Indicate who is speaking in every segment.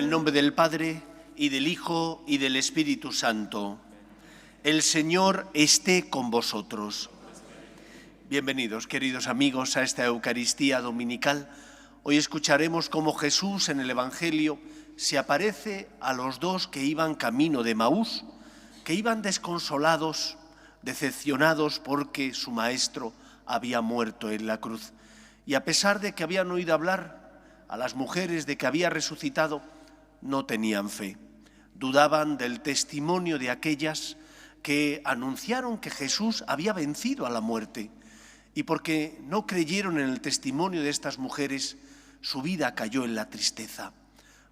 Speaker 1: el nombre del Padre, y del Hijo, y del Espíritu Santo. El Señor esté con vosotros. Bienvenidos, queridos amigos, a esta Eucaristía dominical. Hoy escucharemos cómo Jesús en el Evangelio se aparece a los dos que iban camino de Emaús, que iban desconsolados, decepcionados porque su maestro había muerto en la cruz. Y a pesar de que habían oído hablar a las mujeres de que había resucitado, no tenían fe. Dudaban del testimonio de aquellas que anunciaron que Jesús había vencido a la muerte. Y porque no creyeron en el testimonio de estas mujeres, su vida cayó en la tristeza.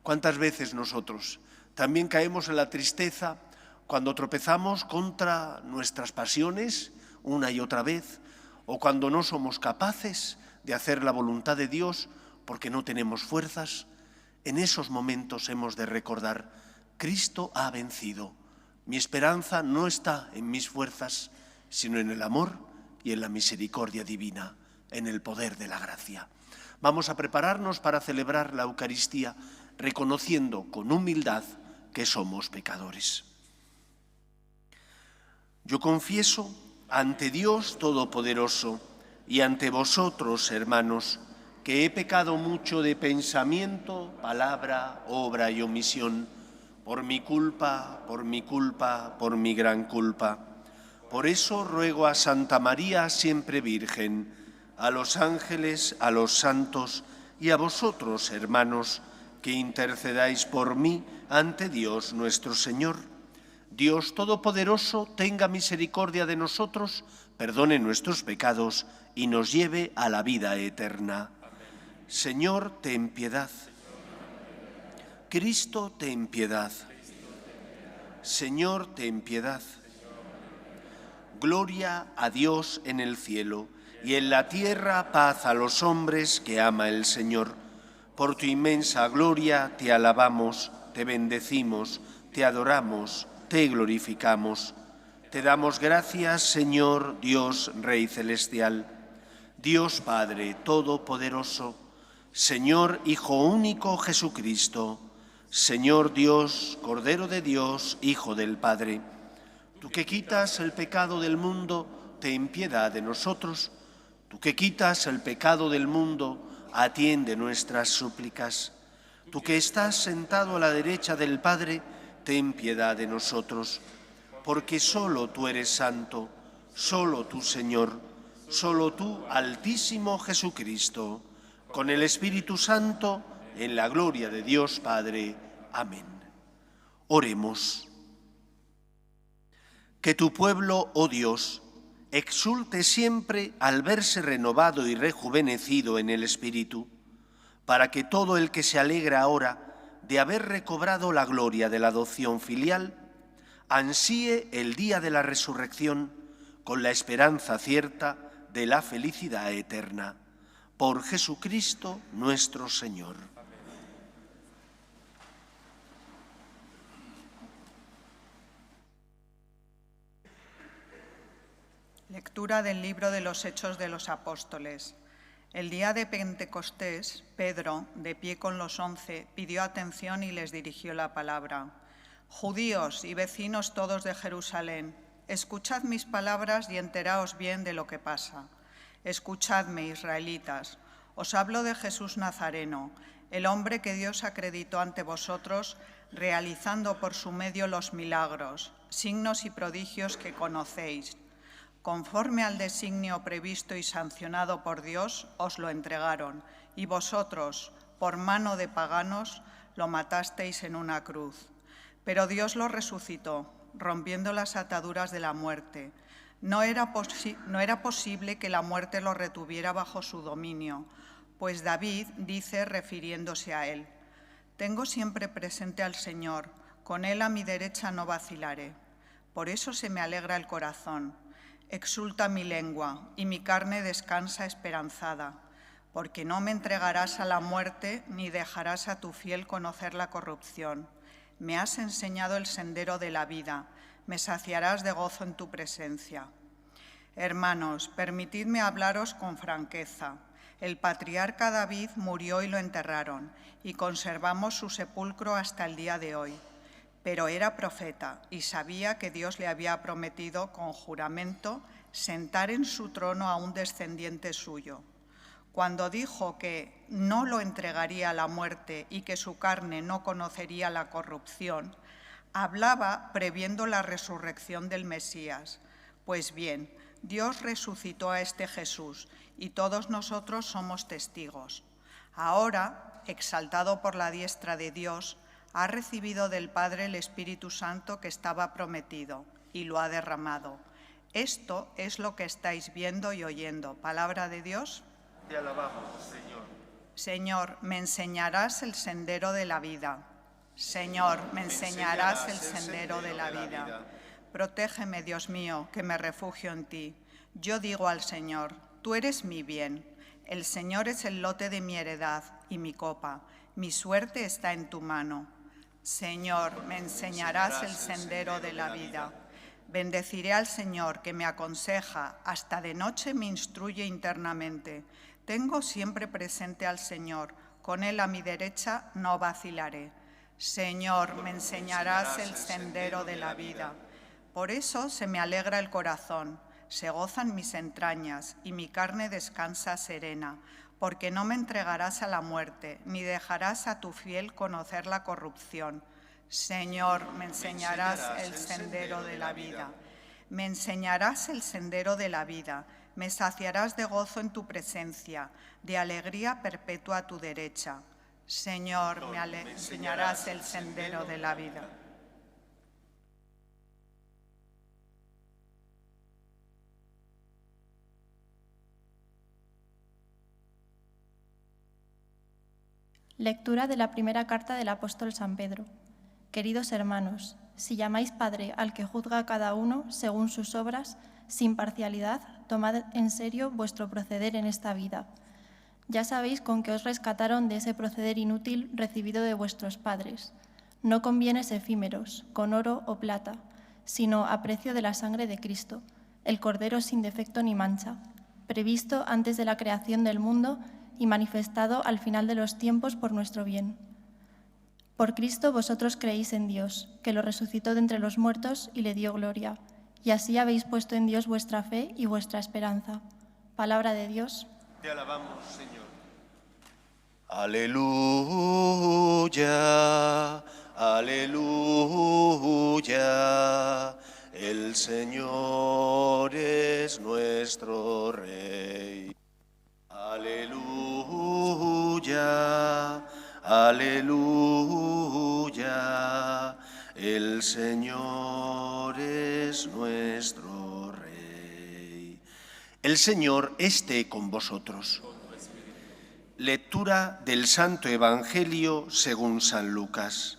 Speaker 1: ¿Cuántas veces nosotros también caemos en la tristeza cuando tropezamos contra nuestras pasiones una y otra vez, o cuando no somos capaces de hacer la voluntad de Dios porque no tenemos fuerzas? En esos momentos hemos de recordar: Cristo ha vencido. Mi esperanza no está en mis fuerzas, sino en el amor y en la misericordia divina, en el poder de la gracia. Vamos a prepararnos para celebrar la Eucaristía, reconociendo con humildad que somos pecadores. Yo confieso ante Dios Todopoderoso y ante vosotros, hermanos, que he pecado mucho de pensamiento, palabra, obra y omisión, por mi culpa, por mi gran culpa. Por eso ruego a Santa María, siempre Virgen, a los ángeles, a los santos y a vosotros, hermanos, que intercedáis por mí ante Dios nuestro Señor. Dios Todopoderoso tenga misericordia de nosotros, perdone nuestros pecados y nos lleve a la vida eterna. Señor, ten piedad. Cristo, ten piedad. Señor, ten piedad. Gloria a Dios en el cielo, y en la tierra paz a los hombres que ama el Señor. Por tu inmensa gloria te alabamos, te bendecimos, te adoramos, te glorificamos. Te damos gracias, Señor, Dios, Rey celestial, Dios Padre Todopoderoso, Señor Hijo único Jesucristo, Señor Dios, Cordero de Dios, Hijo del Padre. Tú que quitas el pecado del mundo, ten piedad de nosotros. Tú que quitas el pecado del mundo, atiende nuestras súplicas. Tú que estás sentado a la derecha del Padre, ten piedad de nosotros. Porque solo tú eres santo, solo tú, Señor, solo tú, Altísimo Jesucristo, con el Espíritu Santo, en la gloria de Dios Padre. Amén. Oremos. Que tu pueblo, oh Dios, exulte siempre al verse renovado y rejuvenecido en el Espíritu, para que todo el que se alegra ahora de haber recobrado la gloria de la adopción filial, ansíe el día de la resurrección con la esperanza cierta de la felicidad eterna. Por Jesucristo nuestro Señor.
Speaker 2: Lectura del libro de los Hechos de los Apóstoles. El día de Pentecostés, Pedro, de pie con los 11, pidió atención y les dirigió la palabra. Judíos y vecinos todos de Jerusalén, escuchad mis palabras y enteraos bien de lo que pasa. Escuchadme, israelitas, os hablo de Jesús Nazareno, el hombre que Dios acreditó ante vosotros, realizando por su medio los milagros, signos y prodigios que conocéis. Conforme al designio previsto y sancionado por Dios, os lo entregaron, y vosotros, por mano de paganos, lo matasteis en una cruz. Pero Dios lo resucitó, rompiendo las ataduras de la muerte. No era posible que la muerte lo retuviera bajo su dominio, pues David dice, refiriéndose a él: «Tengo siempre presente al Señor, con él a mi derecha no vacilaré. Por eso se me alegra el corazón. Exulta mi lengua, y mi carne descansa esperanzada, porque no me entregarás a la muerte, ni dejarás a tu fiel conocer la corrupción. Me has enseñado el sendero de la vida, me saciarás de gozo en tu presencia». Hermanos, permitidme hablaros con franqueza. El patriarca David murió y lo enterraron, y conservamos su sepulcro hasta el día de hoy. Pero era profeta y sabía que Dios le había prometido con juramento sentar en su trono a un descendiente suyo. Cuando dijo que no lo entregaría a la muerte y que su carne no conocería la corrupción, hablaba previendo la resurrección del Mesías. Pues bien, Dios resucitó a este Jesús y todos nosotros somos testigos. Ahora, exaltado por la diestra de Dios, ha recibido del Padre el Espíritu Santo que estaba prometido y lo ha derramado. Esto es lo que estáis viendo y oyendo. ¿Palabra de Dios?
Speaker 1: Te alabamos, Señor.
Speaker 2: Señor, me enseñarás el sendero de la vida. Señor, me enseñarás el sendero de la vida. Protégeme, Dios mío, que me refugio en ti. Yo digo al Señor, tú eres mi bien. El Señor es el lote de mi heredad y mi copa. Mi suerte está en tu mano. Señor, me enseñarás el sendero de la vida. Bendeciré al Señor que me aconseja, hasta de noche me instruye internamente. Tengo siempre presente al Señor, con Él a mi derecha no vacilaré. Señor, me enseñarás el sendero de la vida. Por eso se me alegra el corazón, se gozan mis entrañas y mi carne descansa serena, porque no me entregarás a la muerte, ni dejarás a tu fiel conocer la corrupción. Señor, me enseñarás el sendero de la vida. Me enseñarás el sendero de la vida. Me saciarás de gozo en tu presencia, de alegría perpetua a tu derecha. Señor, me enseñarás el sendero de la vida.
Speaker 3: Lectura de la primera carta del apóstol San Pedro. Queridos hermanos, si llamáis Padre al que juzga a cada uno según sus obras, sin parcialidad, tomad en serio vuestro proceder en esta vida. Ya sabéis con qué os rescataron de ese proceder inútil recibido de vuestros padres, no con bienes efímeros, con oro o plata, sino a precio de la sangre de Cristo, el Cordero sin defecto ni mancha, previsto antes de la creación del mundo y manifestado al final de los tiempos por nuestro bien. Por Cristo vosotros creéis en Dios, que lo resucitó de entre los muertos y le dio gloria, y así habéis puesto en Dios vuestra fe y vuestra esperanza. Palabra de Dios.
Speaker 1: Te alabamos, Señor. Aleluya, aleluya, el Señor es nuestro Rey. Aleluya, aleluya, el Señor es nuestro Rey. El Señor esté con vosotros. Lectura del Santo Evangelio según San Lucas.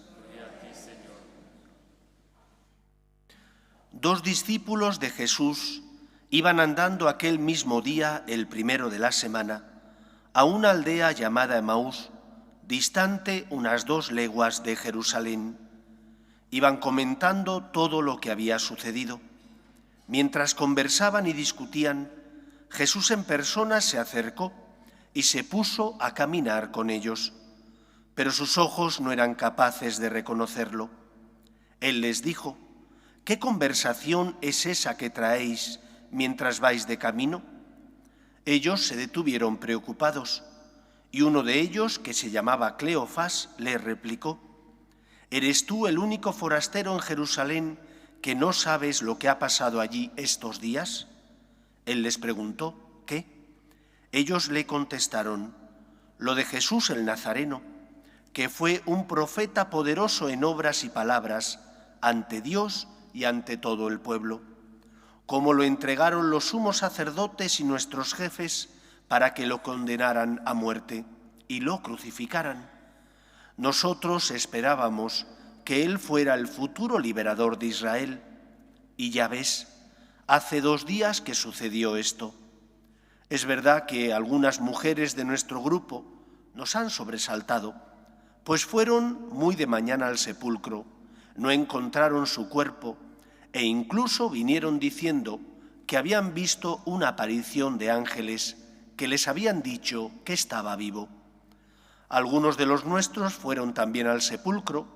Speaker 1: Dos discípulos de Jesús iban andando aquel mismo día, el primero de la semana, a una aldea llamada Emaús, distante unas 2 leguas de Jerusalén. Iban comentando todo lo que había sucedido. Mientras conversaban y discutían, Jesús en persona se acercó y se puso a caminar con ellos, pero sus ojos no eran capaces de reconocerlo. Él les dijo: ¿qué conversación es esa que traéis mientras vais de camino? Ellos se detuvieron preocupados, y uno de ellos, que se llamaba Cleofás, le replicó: ¿eres tú el único forastero en Jerusalén que no sabes lo que ha pasado allí estos días? Él les preguntó: ¿qué? Ellos le contestaron: lo de Jesús el Nazareno, que fue un profeta poderoso en obras y palabras ante Dios y ante todo el pueblo, como lo entregaron los sumos sacerdotes y nuestros jefes para que lo condenaran a muerte y lo crucificaran. Nosotros esperábamos que él fuera el futuro liberador de Israel, y ya ves, hace 2 días que sucedió esto. Es verdad que algunas mujeres de nuestro grupo nos han sobresaltado, pues fueron muy de mañana al sepulcro, no encontraron su cuerpo e incluso vinieron diciendo que habían visto una aparición de ángeles que les habían dicho que estaba vivo. Algunos de los nuestros fueron también al sepulcro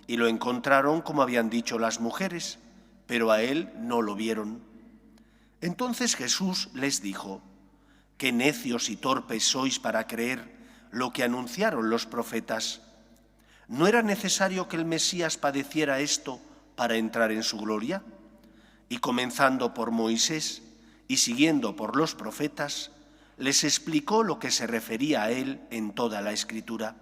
Speaker 1: y lo encontraron como habían dicho las mujeres, pero a él no lo vieron. Entonces Jesús les dijo: «Qué necios y torpes sois para creer lo que anunciaron los profetas. ¿No era necesario que el Mesías padeciera esto para entrar en su gloria?» Y comenzando por Moisés y siguiendo por los profetas, les explicó lo que se refería a él en toda la Escritura.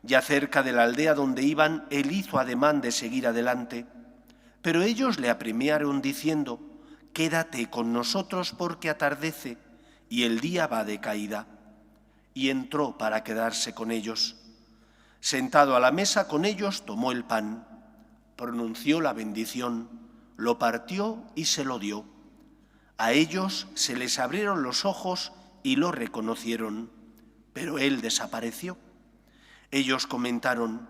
Speaker 1: Ya cerca de la aldea donde iban, él hizo ademán de seguir adelante, pero ellos le apremiaron diciendo: «Quédate con nosotros porque atardece y el día va de caída». Y entró para quedarse con ellos. Sentado a la mesa con ellos, tomó el pan, pronunció la bendición, lo partió y se lo dio. A ellos se les abrieron los ojos y lo reconocieron, pero él desapareció. Ellos comentaron: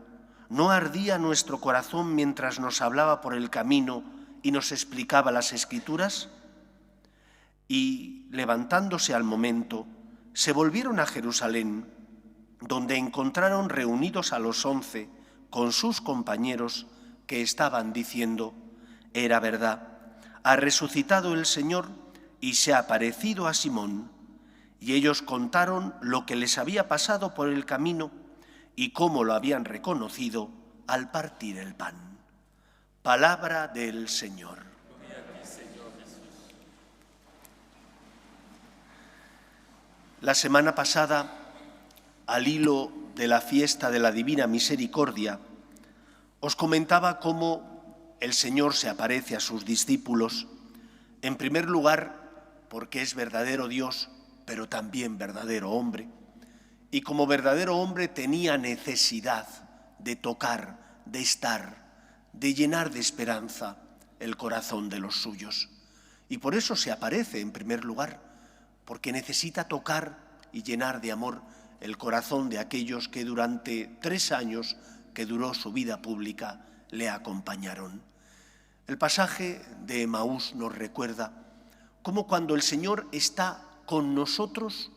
Speaker 1: ¿no ardía nuestro corazón mientras nos hablaba por el camino y nos explicaba las Escrituras? Y, levantándose al momento, se volvieron a Jerusalén, donde encontraron reunidos a los 11 con sus compañeros que estaban diciendo: «Era verdad, ha resucitado el Señor y se ha aparecido a Simón». Y ellos contaron lo que les había pasado por el camino y cómo lo habían reconocido al partir el pan. Palabra del Señor. La semana pasada, al hilo de la fiesta de la Divina Misericordia, os comentaba cómo el Señor se aparece a sus discípulos, en primer lugar porque es verdadero Dios, pero también verdadero hombre, y como verdadero hombre tenía necesidad de tocar, de estar, de llenar de esperanza el corazón de los suyos. Y por eso se aparece en primer lugar, porque necesita tocar y llenar de amor el corazón de aquellos que durante 3 años que duró su vida pública le acompañaron. El pasaje de Emaús nos recuerda cómo cuando el Señor está con nosotros,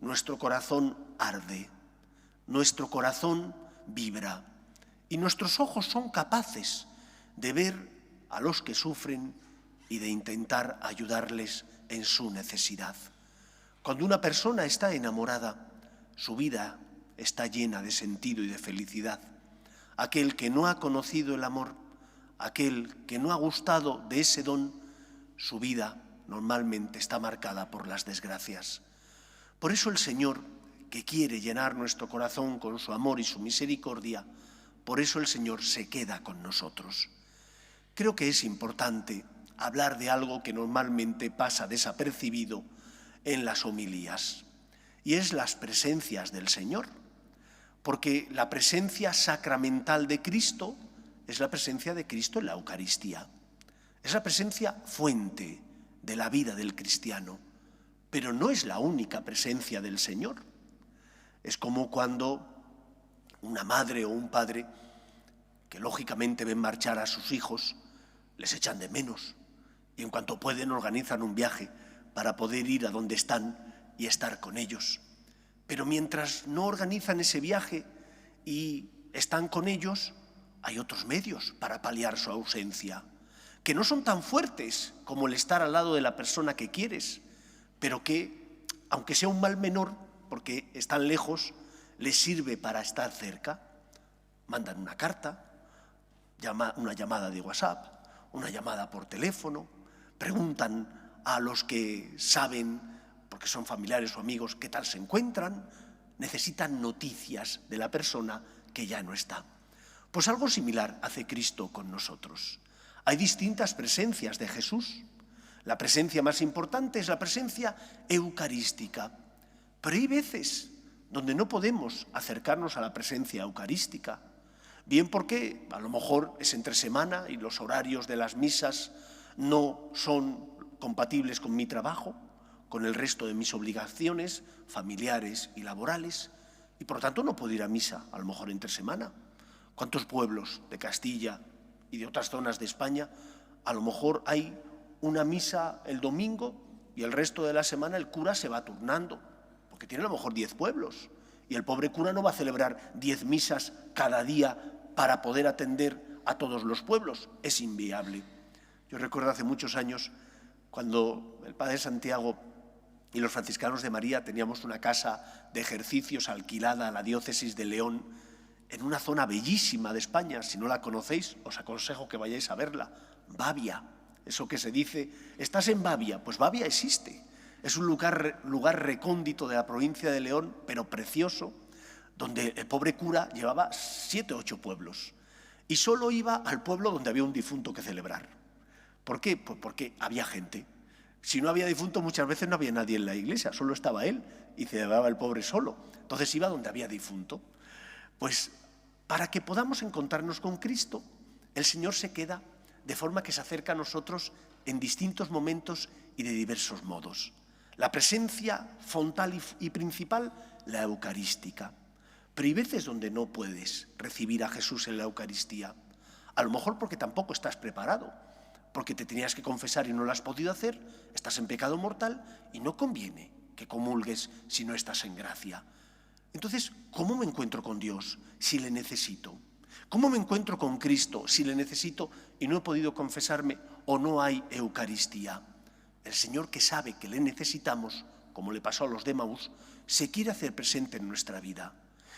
Speaker 1: nuestro corazón arde, nuestro corazón vibra y nuestros ojos son capaces de ver a los que sufren y de intentar ayudarles en su necesidad. Cuando una persona está enamorada, su vida está llena de sentido y de felicidad. Aquel que no ha conocido el amor, aquel que no ha gustado de ese don, su vida normalmente está marcada por las desgracias. Por eso el Señor, que quiere llenar nuestro corazón con su amor y su misericordia, por eso el Señor se queda con nosotros. Creo que es importante hablar de algo que normalmente pasa desapercibido en las homilías, y es las presencias del Señor, porque la presencia sacramental de Cristo es la presencia de Cristo en la Eucaristía, es la presencia fuente de la vida del cristiano, pero no es la única presencia del Señor. Es como cuando una madre o un padre, que lógicamente ven marchar a sus hijos, les echan de menos y en cuanto pueden organizan un viaje para poder ir a donde están y estar con ellos. Pero mientras no organizan ese viaje y están con ellos, hay otros medios para paliar su ausencia, que no son tan fuertes como el estar al lado de la persona que quieres, pero que, aunque sea un mal menor, porque están lejos, les sirve para estar cerca. Mandan una carta, una llamada de WhatsApp, una llamada por teléfono, preguntan a los que saben, porque son familiares o amigos, qué tal se encuentran, necesitan noticias de la persona que ya no está. Pues algo similar hace Cristo con nosotros. Hay distintas presencias de Jesús. La presencia más importante es la presencia eucarística, pero hay veces donde no podemos acercarnos a la presencia eucarística, bien porque a lo mejor es entre semana y los horarios de las misas no son compatibles con mi trabajo, con el resto de mis obligaciones familiares y laborales, y por lo tanto no puedo ir a misa, a lo mejor entre semana. ¿Cuántos pueblos de Castilla y de otras zonas de España a lo mejor hay una misa el domingo y el resto de la semana el cura se va turnando, porque tiene a lo mejor 10 pueblos, y el pobre cura no va a celebrar 10 misas cada día para poder atender a todos los pueblos. Es inviable. Yo recuerdo hace muchos años, cuando el Padre Santiago y los franciscanos de María teníamos una casa de ejercicios alquilada a la diócesis de León, en una zona bellísima de España. Si no la conocéis, os aconsejo que vayáis a verla. Babia, eso que se dice, ¿estás en Babia? Pues Babia existe. Es un lugar recóndito de la provincia de León, pero precioso, donde el pobre cura llevaba 7 o 8 pueblos. Y solo iba al pueblo donde había un difunto que celebrar. ¿Por qué? Pues porque había gente. Si no había difunto, muchas veces no había nadie en la iglesia, solo estaba él y celebraba el pobre solo. Entonces iba donde había difunto. Pues para que podamos encontrarnos con Cristo, el Señor se queda de forma que se acerca a nosotros en distintos momentos y de diversos modos. La presencia frontal y principal, la eucarística. Pero hay veces donde no puedes recibir a Jesús en la Eucaristía. A lo mejor porque tampoco estás preparado, porque te tenías que confesar y no lo has podido hacer, estás en pecado mortal y no conviene que comulgues si no estás en gracia. Entonces, ¿cómo me encuentro con Dios si le necesito? ¿Cómo me encuentro con Cristo si le necesito y no he podido confesarme o no hay Eucaristía? El Señor, que sabe que le necesitamos, como le pasó a los de Maús, se quiere hacer presente en nuestra vida.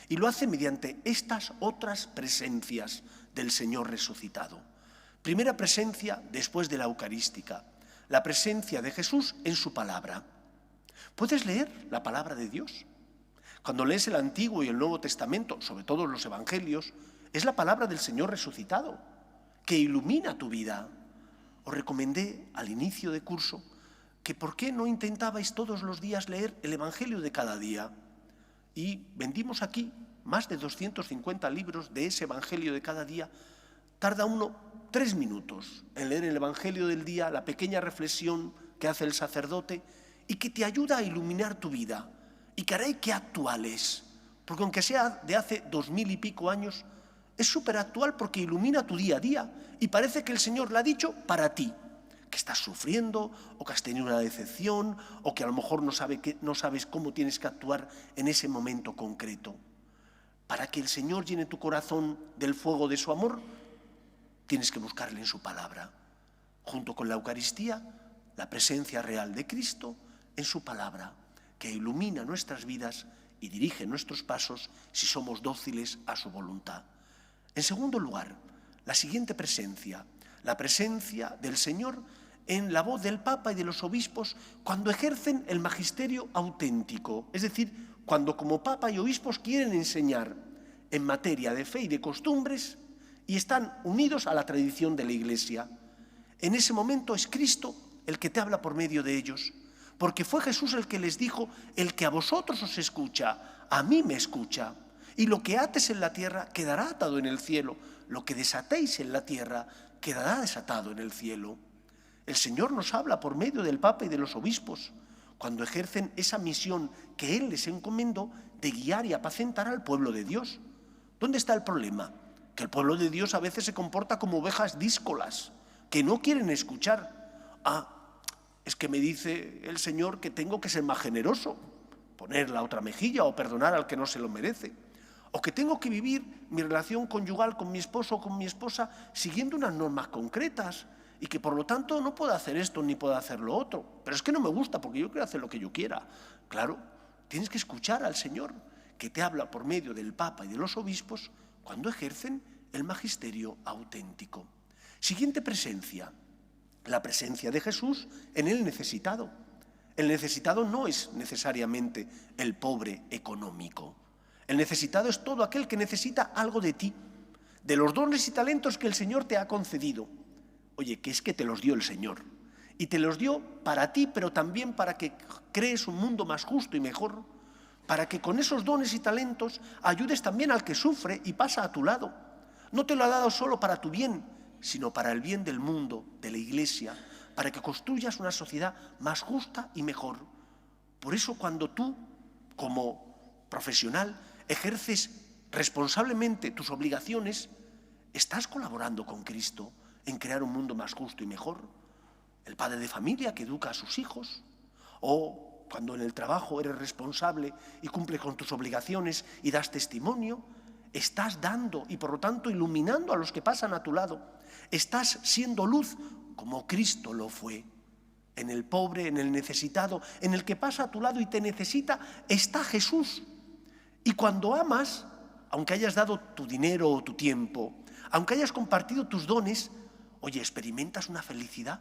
Speaker 1: Y lo hace mediante estas otras presencias del Señor resucitado. Primera presencia después de la eucarística, la presencia de Jesús en su palabra. ¿Puedes leer la palabra de Dios? Cuando lees el Antiguo y el Nuevo Testamento, sobre todo los Evangelios, es la palabra del Señor resucitado, que ilumina tu vida. Os recomendé al inicio de curso que por qué no intentabais todos los días leer el Evangelio de cada día. Y vendimos aquí más de 250 libros de ese Evangelio de cada día. Tarda uno 3 minutos en leer el Evangelio del día, la pequeña reflexión que hace el sacerdote y que te ayuda a iluminar tu vida. Y caray, qué actual es, porque aunque sea de hace 2000 y pico años, es súper actual porque ilumina tu día a día y parece que el Señor la ha dicho para ti, que estás sufriendo o que has tenido una decepción o que a lo mejor no sabes cómo tienes que actuar en ese momento concreto. Para que el Señor llene tu corazón del fuego de su amor, tienes que buscarle en su palabra, junto con la Eucaristía, la presencia real de Cristo en su palabra, que ilumina nuestras vidas y dirige nuestros pasos si somos dóciles a su voluntad. En segundo lugar, la siguiente presencia, la presencia del Señor en la voz del Papa y de los obispos cuando ejercen el magisterio auténtico, es decir, cuando como Papa y obispos quieren enseñar en materia de fe y de costumbres y están unidos a la tradición de la Iglesia. En ese momento es Cristo el que te habla por medio de ellos, porque fue Jesús el que les dijo: el que a vosotros os escucha, a mí me escucha. Y lo que ates en la tierra quedará atado en el cielo, lo que desatéis en la tierra quedará desatado en el cielo. El Señor nos habla por medio del Papa y de los obispos, cuando ejercen esa misión que Él les encomendó de guiar y apacentar al pueblo de Dios. ¿Dónde está el problema? Que el pueblo de Dios a veces se comporta como ovejas díscolas, que no quieren escuchar. Es que me dice el Señor que tengo que ser más generoso, poner la otra mejilla o perdonar al que no se lo merece. O que tengo que vivir mi relación conyugal con mi esposo o con mi esposa siguiendo unas normas concretas y que por lo tanto no puedo hacer esto ni puedo hacer lo otro. Pero es que no me gusta porque yo quiero hacer lo que yo quiera. Claro, tienes que escuchar al Señor, que te habla por medio del Papa y de los obispos cuando ejercen el magisterio auténtico. Siguiente presencia, la presencia de Jesús en el necesitado. El necesitado no es necesariamente el pobre económico. El necesitado es todo aquel que necesita algo de ti, de los dones y talentos que el Señor te ha concedido. Oye, que es que te los dio el Señor. Y te los dio para ti, pero también para que crees un mundo más justo y mejor, para que con esos dones y talentos ayudes también al que sufre y pasa a tu lado. No te lo ha dado solo para tu bien, sino para el bien del mundo, de la Iglesia, para que construyas una sociedad más justa y mejor. Por eso cuando tú, como profesional, ejerces responsablemente tus obligaciones, estás colaborando con Cristo en crear un mundo más justo y mejor. El padre de familia que educa a sus hijos, o cuando en el trabajo eres responsable y cumples con tus obligaciones y das testimonio, estás dando y por lo tanto iluminando a los que pasan a tu lado. Estás siendo luz como Cristo lo fue. En el pobre, en el necesitado, en el que pasa a tu lado y te necesita, está Jesús. Y cuando amas, aunque hayas dado tu dinero o tu tiempo, aunque hayas compartido tus dones, oye, experimentas una felicidad.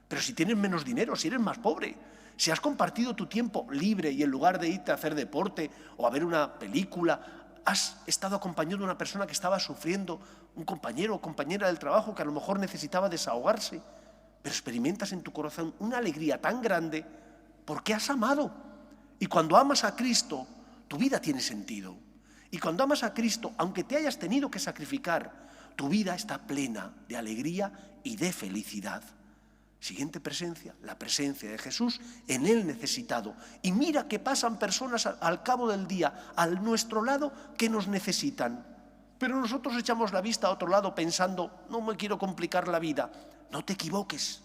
Speaker 1: Pero si tienes menos dinero, si eres más pobre, si has compartido tu tiempo libre y en lugar de irte a hacer deporte o a ver una película, has estado acompañando a una persona que estaba sufriendo, un compañero o compañera del trabajo que a lo mejor necesitaba desahogarse, pero experimentas en tu corazón una alegría tan grande porque has amado. Y cuando amas a Cristo, tu vida tiene sentido. Y cuando amas a Cristo, aunque te hayas tenido que sacrificar, tu vida está plena de alegría y de felicidad. Siguiente presencia, la presencia de Jesús en el necesitado. Y mira que pasan personas al cabo del día a nuestro lado que nos necesitan. Pero nosotros echamos la vista a otro lado pensando, no me quiero complicar la vida. No te equivoques.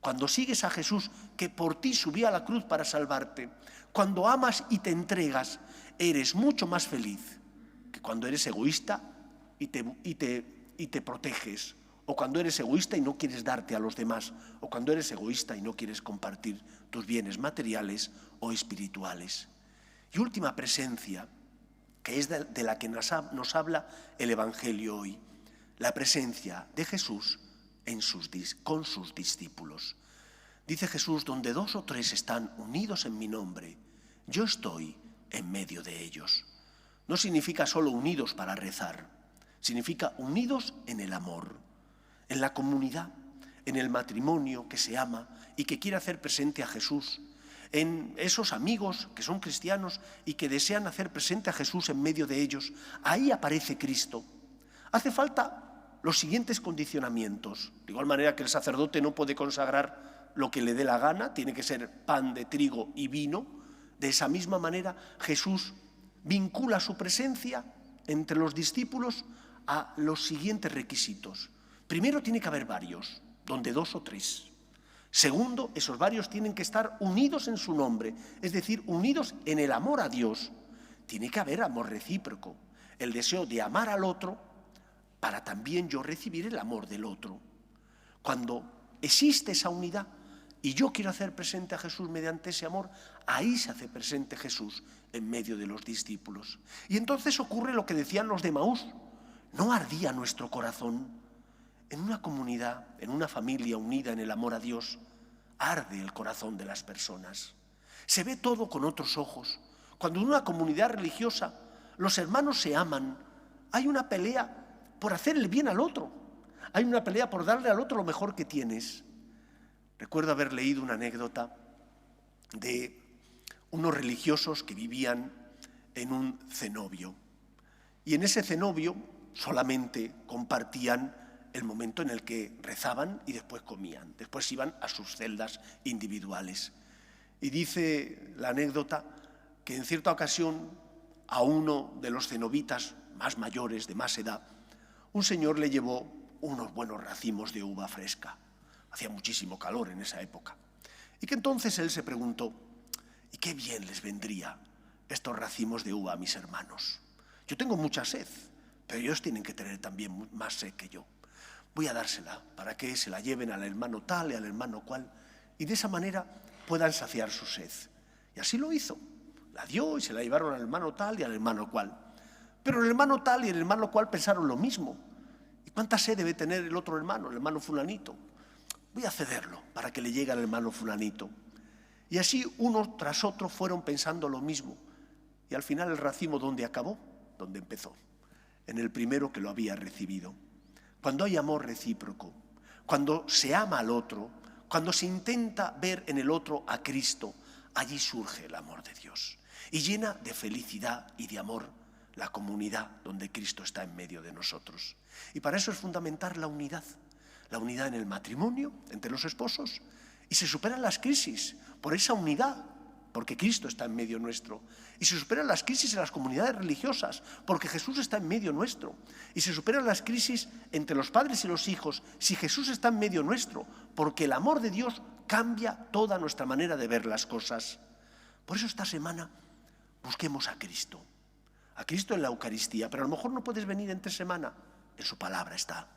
Speaker 1: Cuando sigues a Jesús, que por ti subió a la cruz para salvarte, cuando amas y te entregas, eres mucho más feliz que cuando eres egoísta y te proteges, o cuando eres egoísta y no quieres darte a los demás, o cuando eres egoísta y no quieres compartir tus bienes materiales o espirituales. Y última presencia, que es de la que nos habla el Evangelio hoy, la presencia de Jesús con sus discípulos. Dice Jesús, donde 2 o 3 están unidos en mi nombre, yo estoy en medio de ellos. No significa solo unidos para rezar, significa unidos en el amor, en la comunidad, en el matrimonio que se ama y que quiere hacer presente a Jesús, en esos amigos que son cristianos y que desean hacer presente a Jesús en medio de ellos. Ahí aparece Cristo. Hace falta los siguientes condicionamientos. De igual manera que el sacerdote no puede consagrar lo que le dé la gana, tiene que ser pan de trigo y vino. De esa misma manera, Jesús vincula su presencia entre los discípulos a los siguientes requisitos. Primero, tiene que haber varios, donde 2 o 3. Segundo, esos varios tienen que estar unidos en su nombre, es decir, unidos en el amor a Dios. Tiene que haber amor recíproco, el deseo de amar al otro para también yo recibir el amor del otro. Cuando existe esa unidad y yo quiero hacer presente a Jesús mediante ese amor, ahí se hace presente Jesús en medio de los discípulos. Y entonces ocurre lo que decían los de Emaús. ¿No ardía nuestro corazón? En una comunidad, en una familia unida en el amor a Dios, arde el corazón de las personas. Se ve todo con otros ojos. Cuando en una comunidad religiosa los hermanos se aman, hay una pelea por hacer el bien al otro. Hay una pelea por darle al otro lo mejor que tienes. Recuerdo haber leído una anécdota de unos religiosos que vivían en un cenobio. Y en ese cenobio solamente compartían el momento en el que rezaban y después comían. Después iban a sus celdas individuales. Y dice la anécdota que en cierta ocasión a uno de los cenobitas más mayores, de más edad, un señor le llevó unos buenos racimos de uva fresca. Hacía muchísimo calor en esa época. Y que entonces él se preguntó, ¿y qué bien les vendría estos racimos de uva a mis hermanos? Yo tengo mucha sed, pero ellos tienen que tener también más sed que yo. Voy a dársela para que se la lleven al hermano tal y al hermano cual, y de esa manera puedan saciar su sed. Y así lo hizo. La dio y se la llevaron al hermano tal y al hermano cual. Pero el hermano tal y el hermano cual pensaron lo mismo. ¿Y cuánta sed debe tener el otro hermano, el hermano fulanito? Voy a cederlo para que le llegue al hermano fulanito. Y así uno tras otro fueron pensando lo mismo. Y al final el racimo, ¿dónde acabó? Donde empezó. En el primero que lo había recibido. Cuando hay amor recíproco, cuando se ama al otro, cuando se intenta ver en el otro a Cristo, allí surge el amor de Dios. Y llena de felicidad y de amor la comunidad donde Cristo está en medio de nosotros. Y para eso es fundamental la unidad en el matrimonio, entre los esposos, y se superan las crisis por esa unidad, porque Cristo está en medio nuestro. Y se superan las crisis en las comunidades religiosas, porque Jesús está en medio nuestro. Y se superan las crisis entre los padres y los hijos, si Jesús está en medio nuestro, porque el amor de Dios cambia toda nuestra manera de ver las cosas. Por eso esta semana busquemos a Cristo en la Eucaristía, pero a lo mejor no puedes venir entre semana, en su palabra está.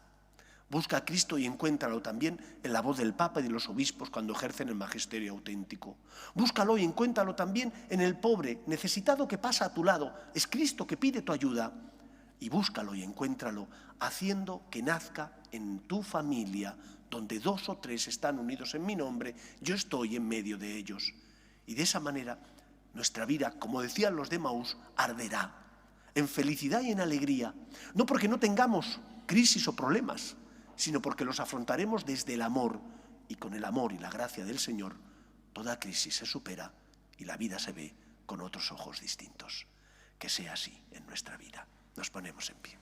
Speaker 1: Busca a Cristo y encuéntralo también en la voz del Papa y de los obispos cuando ejercen el magisterio auténtico. Búscalo y encuéntralo también en el pobre, necesitado que pasa a tu lado. Es Cristo que pide tu ayuda. Y búscalo y encuéntralo haciendo que nazca en tu familia, donde 2 o 3 están unidos en mi nombre, yo estoy en medio de ellos. Y de esa manera nuestra vida, como decían los de Emaús, arderá en felicidad y en alegría. No porque no tengamos crisis o problemas, sino porque los afrontaremos desde el amor, y con el amor y la gracia del Señor, toda crisis se supera y la vida se ve con otros ojos distintos. Que sea así en nuestra vida. Nos ponemos en pie.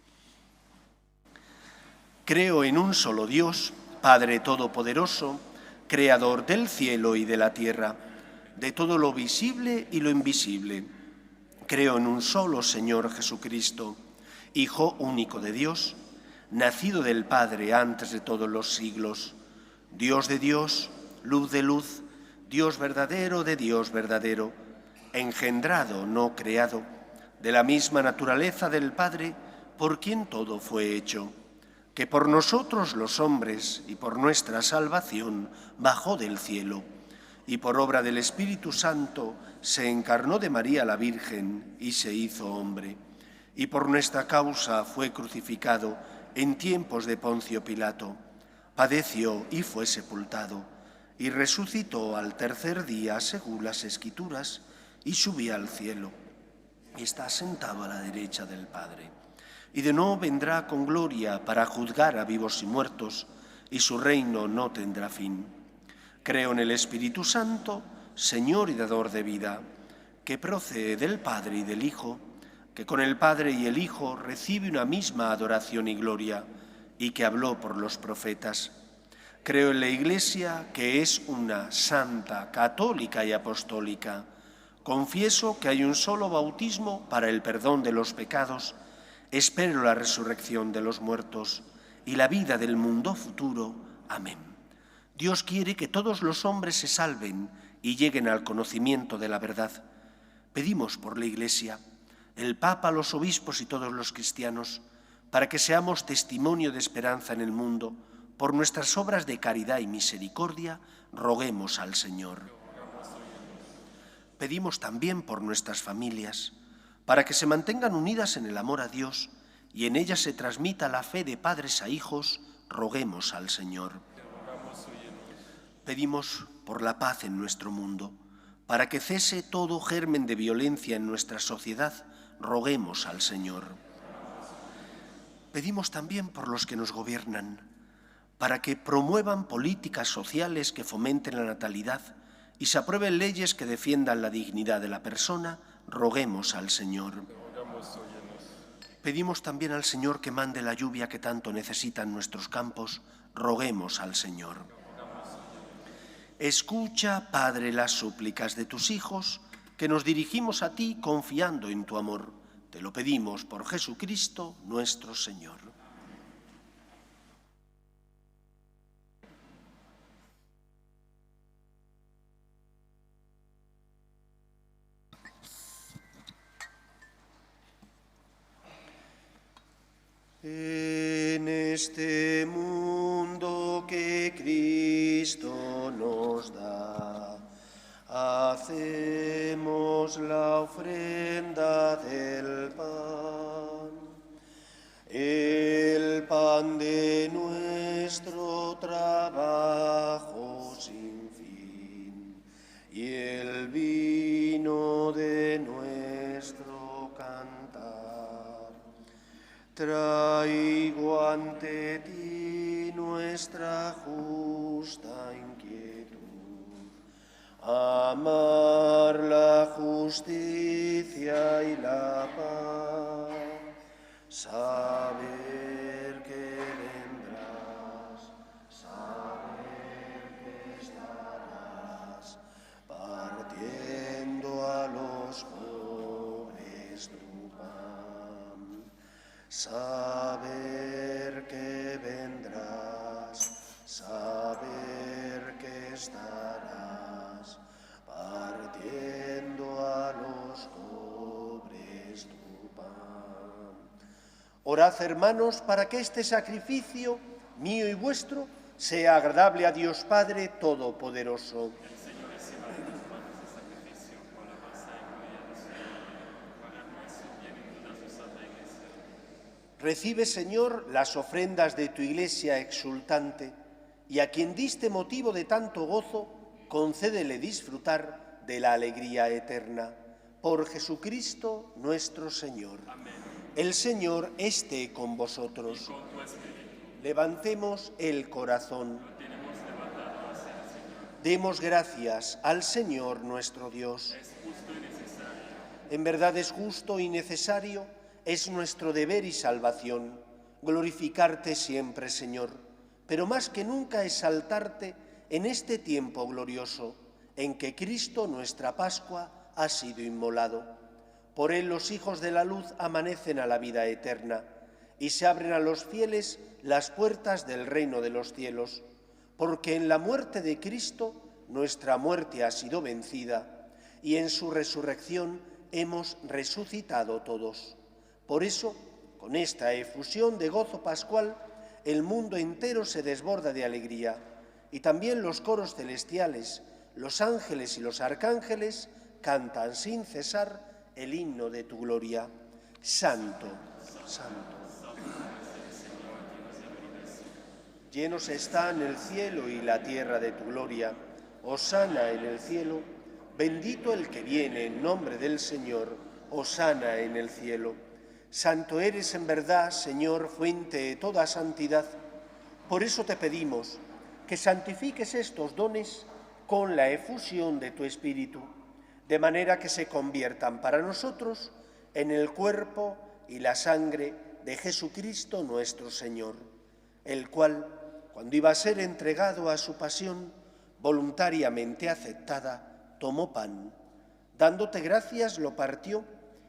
Speaker 1: Creo en un solo Dios, Padre Todopoderoso, Creador del cielo y de la tierra, de todo lo visible y lo invisible. Creo en un solo Señor Jesucristo, Hijo único de Dios, nacido del Padre antes de todos los siglos, Dios de Dios, luz de luz, Dios verdadero de Dios verdadero, engendrado, no creado, de la misma naturaleza del Padre, por quien todo fue hecho, que por nosotros los hombres y por nuestra salvación bajó del cielo, y por obra del Espíritu Santo se encarnó de María la Virgen y se hizo hombre, y por nuestra causa fue crucificado en tiempos de Poncio Pilato, padeció y fue sepultado, y resucitó al tercer día según las Escrituras, y subió al cielo, y está sentado a la derecha del Padre. Y de nuevo vendrá con gloria para juzgar a vivos y muertos, y su reino no tendrá fin. Creo en el Espíritu Santo, Señor y dador de vida, que procede del Padre y del Hijo, que con el Padre y el Hijo recibe una misma adoración y gloria, y que habló por los profetas. Creo en la Iglesia, que es una santa, católica y apostólica. Confieso que hay un solo bautismo para el perdón de los pecados. Espero la resurrección de los muertos y la vida del mundo futuro. Amén. Dios quiere que todos los hombres se salven y lleguen al conocimiento de la verdad. Pedimos por la Iglesia, el Papa, los obispos y todos los cristianos, para que seamos testimonio de esperanza en el mundo. Por nuestras obras de caridad y misericordia, roguemos al Señor. Pedimos también por nuestras familias, para que se mantengan unidas en el amor a Dios y en ellas se transmita la fe de padres a hijos, roguemos al Señor. Pedimos por la paz en nuestro mundo, para que cese todo germen de violencia en nuestra sociedad, roguemos al Señor. Pedimos también por los que nos gobiernan, para que promuevan políticas sociales que fomenten la natalidad y se aprueben leyes que defiendan la dignidad de la persona, roguemos al Señor. Pedimos también al Señor que mande la lluvia que tanto necesitan nuestros campos, roguemos al Señor. Escucha, Padre, las súplicas de tus hijos, que nos dirigimos a ti confiando en tu amor. Te lo pedimos por Jesucristo nuestro Señor. En este mundo que Cristo nos da, hacemos la ofrenda del pan, el pan de nuestro trabajo sin fin y el vino de nuestro cantar. Traigo ante ti nuestra justa inquietud, amar la justicia y la paz, saber que vendrás, saber que estarás, partiendo a los pobres tu pan, saber que vendrás, saber que estarás, Orad, hermanos, para que este sacrificio, mío y vuestro, sea agradable a Dios Padre Todopoderoso. Recibe, Señor, las ofrendas de tu Iglesia exultante, y a quien diste motivo de tanto gozo, concédele disfrutar de la alegría eterna. Por Jesucristo nuestro Señor. Amén. El Señor esté con vosotros. Y con tu espíritu. Levantemos el corazón. Demos gracias al Señor nuestro Dios. Es justo y necesario. En verdad es justo y necesario, es nuestro deber y salvación, glorificarte siempre, Señor, pero más que nunca exaltarte en este tiempo glorioso en que Cristo, nuestra Pascua, ha sido inmolado. Por él los hijos de la luz amanecen a la vida eterna y se abren a los fieles las puertas del reino de los cielos, porque en la muerte de Cristo nuestra muerte ha sido vencida y en su resurrección hemos resucitado todos. Por eso, con esta efusión de gozo pascual, el mundo entero se desborda de alegría y también los coros celestiales, los ángeles y los arcángeles cantan sin cesar el himno de tu gloria. Santo, santo. Llenos están el cielo y la tierra de tu gloria. Hosana en el cielo. Bendito el que viene en nombre del Señor. Hosana en el cielo. Santo eres en verdad, Señor, fuente de toda santidad. Por eso te pedimos que santifiques estos dones con la efusión de tu Espíritu, de manera que se conviertan para nosotros en el cuerpo y la sangre de Jesucristo nuestro Señor, el cual, cuando iba a ser entregado a su pasión, voluntariamente aceptada, tomó pan. Dándote gracias, lo partió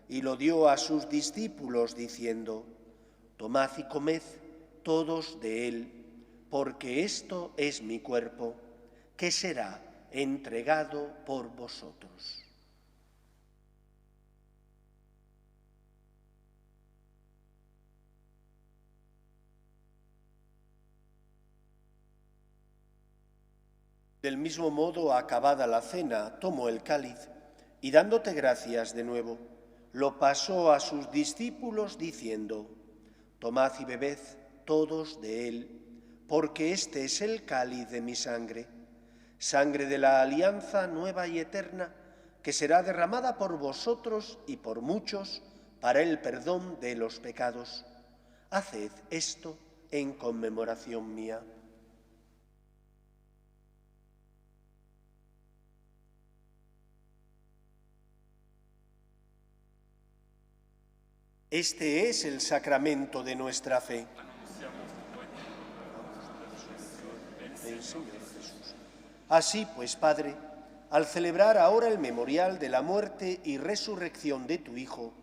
Speaker 1: y lo dio a sus discípulos, diciendo: Tomad y comed todos de él, porque esto es mi cuerpo, que será entregado por vosotros. Del mismo modo, acabada la cena, tomó el cáliz y, dándote gracias de nuevo, lo pasó a sus discípulos diciendo: Tomad y bebed todos de él, porque este es el cáliz de mi sangre, sangre de la alianza nueva y eterna, que será derramada por vosotros y por muchos para el perdón de los pecados. Haced esto en conmemoración mía. Este es el sacramento de nuestra fe. Así pues, Padre, al celebrar ahora el memorial de la muerte y resurrección de tu Hijo,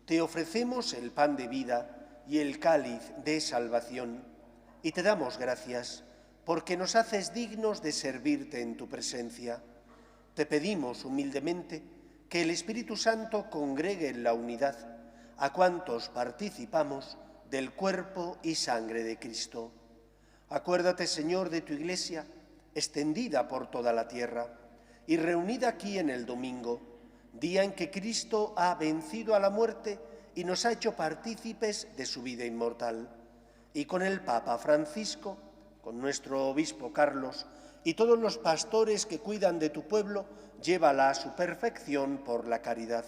Speaker 1: te ofrecemos el pan de vida y el cáliz de salvación, y te damos gracias porque nos haces dignos de servirte en tu presencia. Te pedimos humildemente que el Espíritu Santo congregue en la unidad a cuantos participamos del cuerpo y sangre de Cristo. Acuérdate, Señor, de tu Iglesia, extendida por toda la tierra y reunida aquí en el domingo, día en que Cristo ha vencido a la muerte y nos ha hecho partícipes de su vida inmortal. Y con el Papa Francisco, con nuestro obispo Carlos y todos los pastores que cuidan de tu pueblo, llévala a su perfección por la caridad.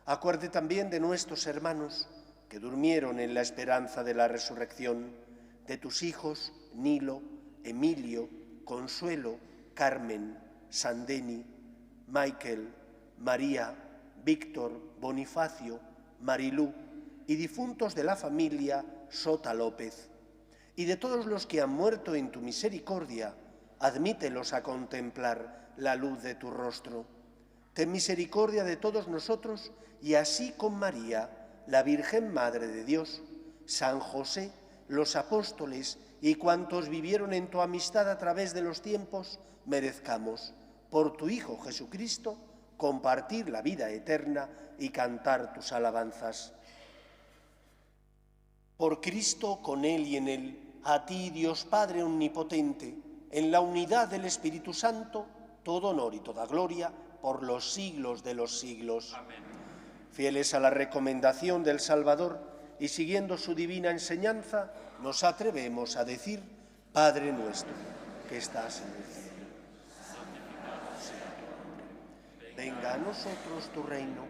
Speaker 1: Acuerde también de nuestros hermanos que durmieron en la esperanza de la resurrección, de tus hijos Nilo, Emilio, Consuelo, Carmen, Sandeni, Michael, María, Víctor, Bonifacio, Marilú y difuntos de la familia Sota López, y de todos los que han muerto en tu misericordia, admítelos a contemplar la luz de tu rostro. Ten misericordia de todos nosotros y así con María, la Virgen Madre de Dios, San José, los apóstoles y cuantos vivieron en tu amistad a través de los tiempos, merezcamos, por tu Hijo Jesucristo, compartir la vida eterna y cantar tus alabanzas. Por Cristo, con Él y en Él, a ti, Dios Padre omnipotente, en la unidad del Espíritu Santo, todo honor y toda gloria por los siglos de los siglos. Amén. Fieles a la recomendación del Salvador y siguiendo su divina enseñanza, nos atrevemos a decir: Padre nuestro, que estás en el cielo, santificado sea tu nombre. Venga a nosotros tu reino,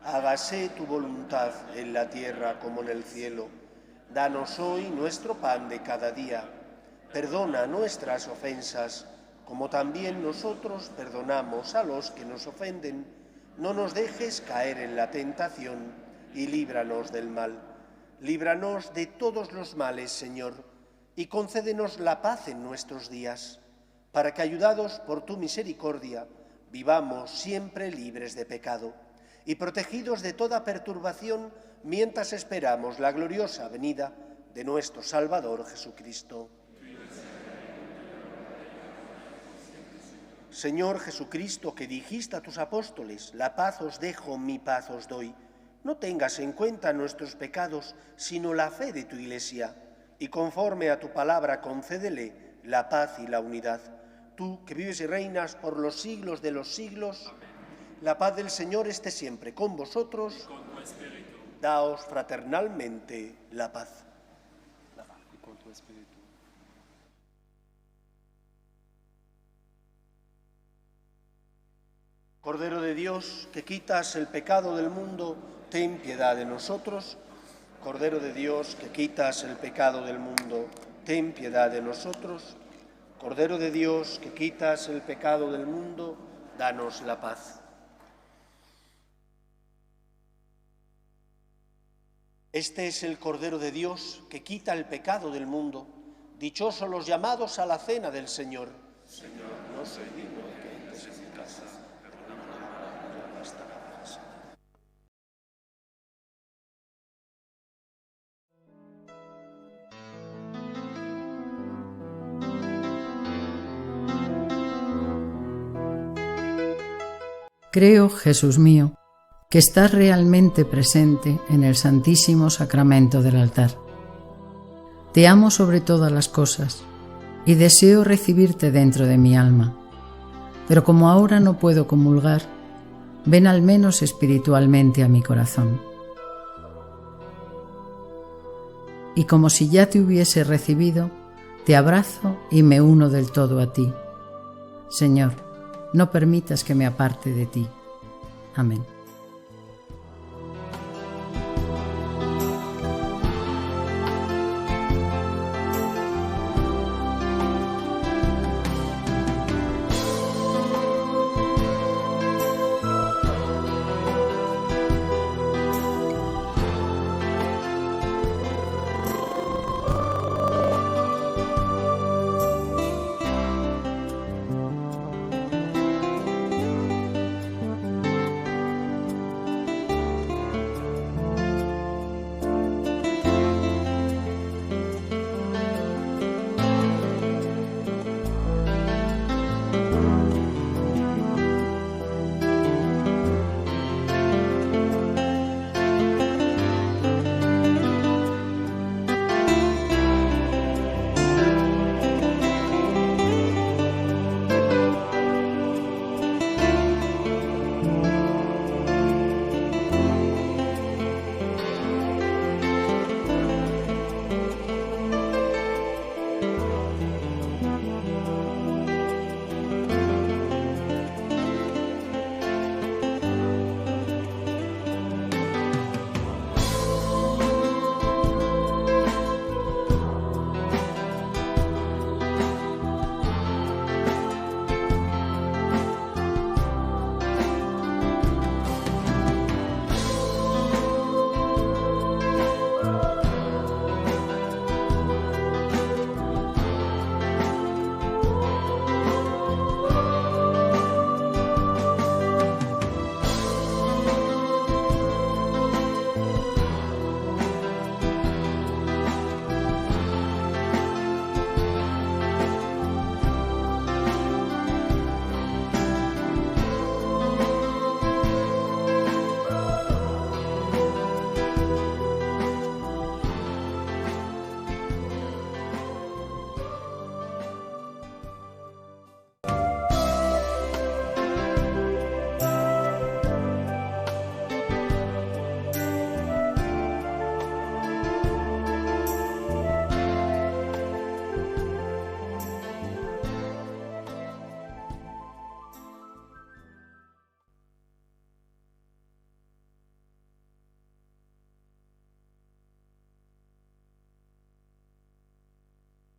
Speaker 1: hágase tu voluntad en la tierra como en el cielo. Danos hoy nuestro pan de cada día. Perdona nuestras ofensas, como también nosotros perdonamos a los que nos ofenden. No nos dejes caer en la tentación y líbranos del mal. Líbranos de todos los males, Señor, y concédenos la paz en nuestros días, para que, ayudados por tu misericordia, vivamos siempre libres de pecado y protegidos de toda perturbación, mientras esperamos la gloriosa venida de nuestro Salvador Jesucristo. Señor Jesucristo, que dijiste a tus apóstoles: la paz os dejo, mi paz os doy, no tengas en cuenta nuestros pecados, sino la fe de tu Iglesia, y conforme a tu palabra concédele la paz y la unidad. Tú, que vives y reinas por los siglos de los siglos, amén. La paz del Señor esté siempre con vosotros. Y con tu espíritu. Daos fraternalmente la paz. La paz. Y con tu espíritu. Cordero de Dios, que quitas el pecado del mundo, ten piedad de nosotros. Cordero de Dios, que quitas el pecado del mundo, ten piedad de nosotros. Cordero de Dios, que quitas el pecado del mundo, danos la paz. Este es el Cordero de Dios, que quita el pecado del mundo. Dichosos los llamados a la cena del Señor. Señor, no soy digno de que entres en mi casa.
Speaker 4: Creo, Jesús mío, que estás realmente presente en el Santísimo Sacramento del altar. Te amo sobre todas las cosas y deseo recibirte dentro de mi alma, pero como ahora no puedo comulgar, ven al menos espiritualmente a mi corazón. Y como si ya te hubiese recibido, te abrazo y me uno del todo a ti. Señor, no permitas que me aparte de ti. Amén.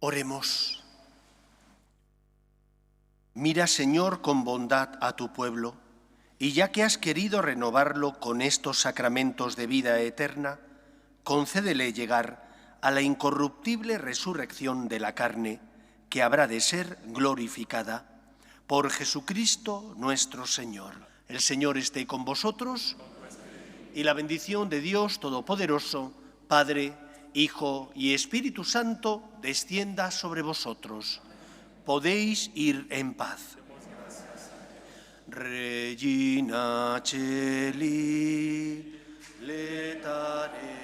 Speaker 1: Oremos. Mira, Señor, con bondad a tu pueblo, y ya que has querido renovarlo con estos sacramentos de vida eterna, concédele llegar a la incorruptible resurrección de la carne, que habrá de ser glorificada. Por Jesucristo nuestro Señor. El Señor esté con vosotros, y la bendición de Dios Todopoderoso, Padre, Hijo y Espíritu Santo, descienda sobre vosotros. Podéis ir en paz. Regina Celi, letare